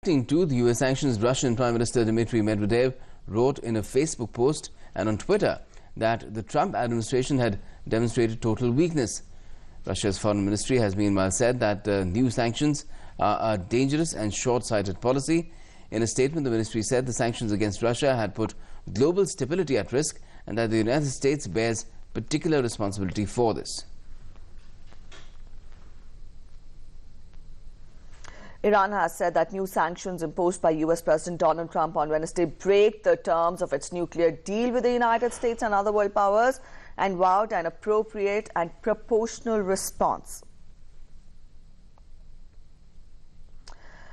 To the US sanctions, Russian Prime Minister Dmitry Medvedev wrote in a Facebook post and on Twitter that the Trump administration had demonstrated total weakness. Russia's foreign ministry has meanwhile said that new sanctions are a dangerous and short-sighted policy. In a statement, the ministry said the sanctions against Russia had put global stability at risk and that the United States bears particular responsibility for this. Iran has said that new sanctions imposed by US President Donald Trump on Wednesday break the terms of its nuclear deal with the United States and other world powers and vowed an appropriate and proportional response.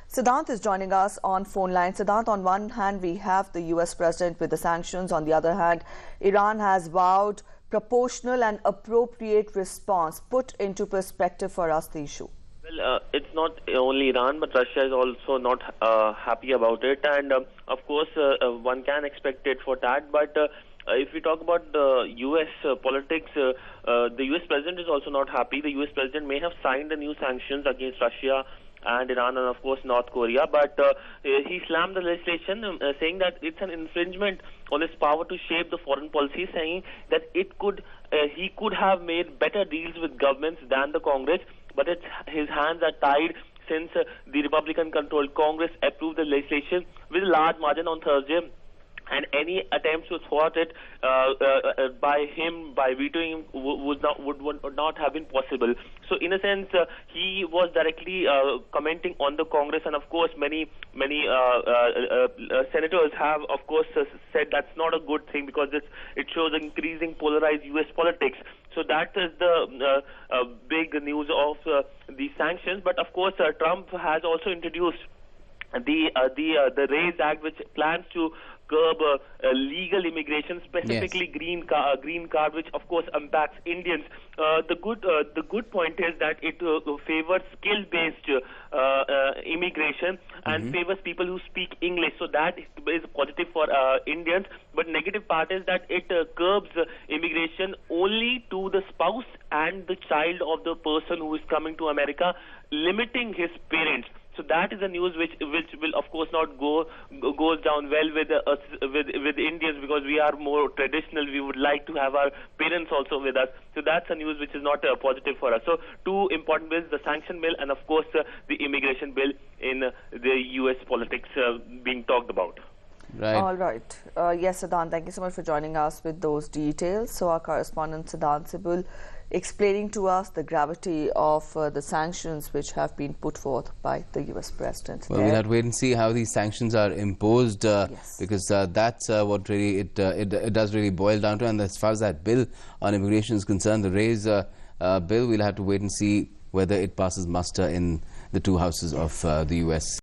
Siddhant is joining us on phone line. Siddhant, on one hand, we have the US President with the sanctions. On the other hand, Iran has vowed proportional and appropriate response. Put into perspective for us the issue. Well, it's not only Iran, but Russia is also not happy about it. And of course, one can expect it for that. But if we talk about the U.S. Politics, the U.S. President is also not happy. The U.S. President may have signed the new sanctions against Russia and Iran and, of course, North Korea. But he slammed the legislation, saying that it's an infringement on his power to shape the foreign policy, saying that he could have made better deals with governments than the Congress. But his hands are tied since the Republican-controlled Congress approved the legislation with a large margin on Thursday, and any attempts to thwart it by vetoing would not have been possible. So, in a sense, he was directly commenting on the Congress, and of course, many senators have, of course, said that's not a good thing because it shows increasing polarized U.S. politics. So that is the big news of the sanctions. But of course, Trump has also introduced the RAISE Act, which plans to curb legal immigration, specifically yes. green card, which of course impacts Indians. The good point is that it favors skill-based immigration and favors people who speak English. So that is positive for Indians. But negative part is that it curbs immigration only to the spouse and the child of the person who is coming to America, limiting his parents. So that is the news which will of course not goes down well with us with Indians, because we are more traditional. We would like to have our parents also with us. So that's a news which is not positive for us. So two important bills: the sanction bill and of course the immigration bill in the U.S. politics being talked about. Right. All right. Yes, Siddhant, thank you so much for joining us with those details. So our correspondent Siddhant Sibul explaining to us the gravity of the sanctions which have been put forth by the US President. Well, we'll have to wait and see how these sanctions are imposed, yes. because that's what really it does really boil down to. And as far as that bill on immigration is concerned, the RAISE bill, we'll have to wait and see whether it passes muster in the two houses of the US.